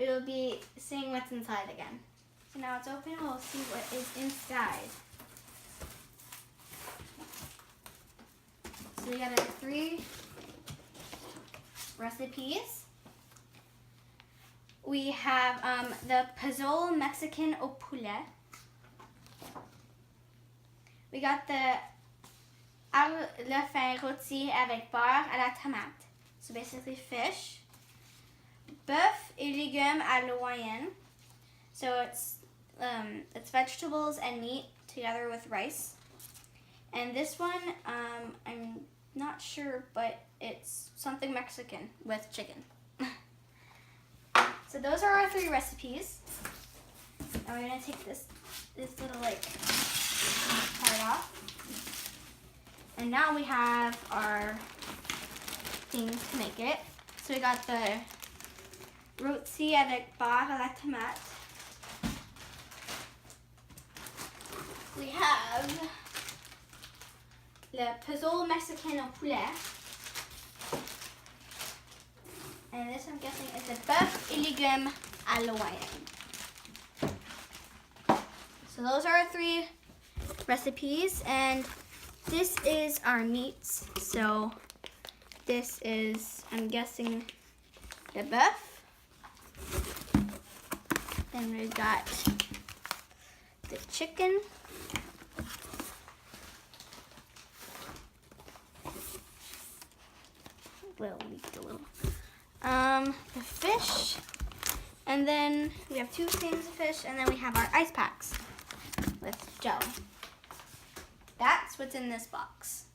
we will be seeing what's inside again. So now it's open, we'll see what is inside. So we got our 3 recipes. We have the pozole Mexican au poulet. We got the le fin rôti avec beurre à la tomate. So basically fish. Bœuf et légumes à l'Hawaiian. So it's vegetables and meat together with rice. And this one, I'm not sure, but it's something Mexican with chicken. So those are our 3 recipes. And we're gonna take this little like part off. And now we have our things to make it. So we got the rôti avec beurre à la tomate. We have le pozole Mexican au poulet. And this I'm guessing is the bœuf et légumes à l'Hawaiian. So those are our 3 recipes, and this is our meats. So this is, I'm guessing, the bœuf. Then we've got the chicken. The fish, and then we have 2 things of fish, and then we have our ice packs with jelly. That's what's in this box.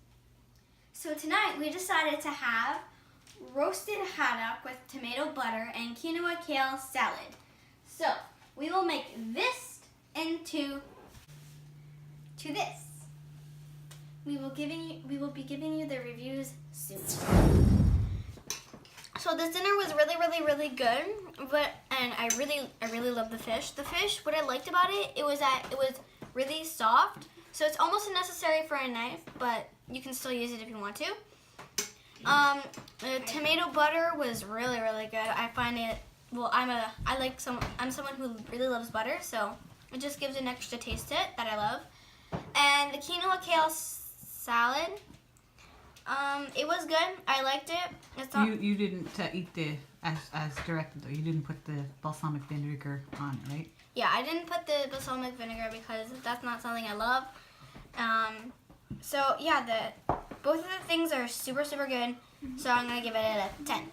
So tonight we decided to have roasted haddock with tomato butter and quinoa kale salad. So we will make this into this. We will be giving you the reviews soon. So this dinner was really good, and I really love the fish. The fish, what I liked about it was that it was really soft. So it's almost unnecessary for a knife, but you can still use it if you want to. The tomato butter was really good. I find it, well, I'm someone who really loves butter, so it just gives an extra taste to it that I love. And the quinoa kale salad, it was good. I liked it. It's not. You didn't eat the as directed though. You didn't put the balsamic vinegar on it, right? Yeah, I didn't put the balsamic vinegar because that's not something I love. So yeah, both of the things are super good. So I'm gonna give it a 10.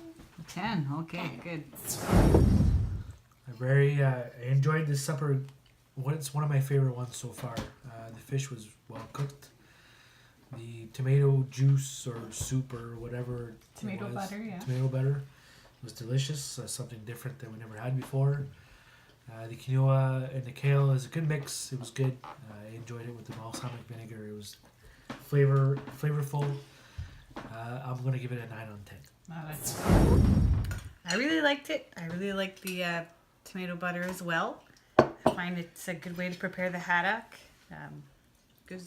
10. Okay, 10. Good. I enjoyed this supper. It's one of my favorite ones so far. The fish was well cooked. The tomato juice or soup or whatever. Tomato butter, yeah. Tomato butter was delicious. Something different that we never had before. The quinoa and the kale is a good mix. It was good. I enjoyed it with the balsamic vinegar. It was flavorful. I'm going to give it a 9 on 10. Oh, that's I really liked it. I really liked the tomato butter as well. I find it's a good way to prepare the haddock.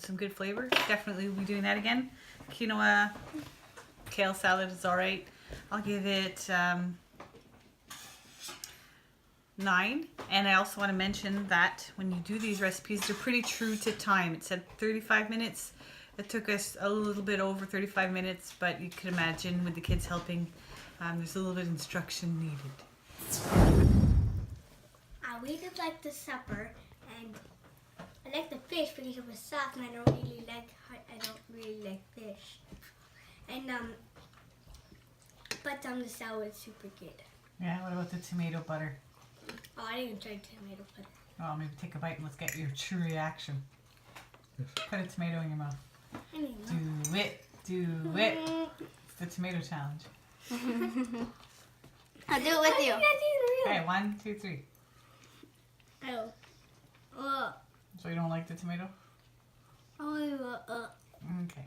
Some good flavor. Definitely will be doing that again. Quinoa kale salad is alright. I'll give it 9. And I also want to mention that when you do these recipes, they're pretty true to time. It said 35 minutes. It took us a little bit over 35 minutes, but you could imagine with the kids helping, there's a little bit of instruction needed. I really liked the supper, and I liked the fish because it was soft, and I don't really like fish. And but the salad is super good. Yeah, what about the tomato butter? Oh, I didn't try tomato butter. Oh, maybe take a bite and let's get your true reaction. Put a tomato in your mouth. Do it. It's the tomato challenge. I'll do it with you. Okay, 1, 2, 3. Oh. So you don't like the tomato? Oh. Okay.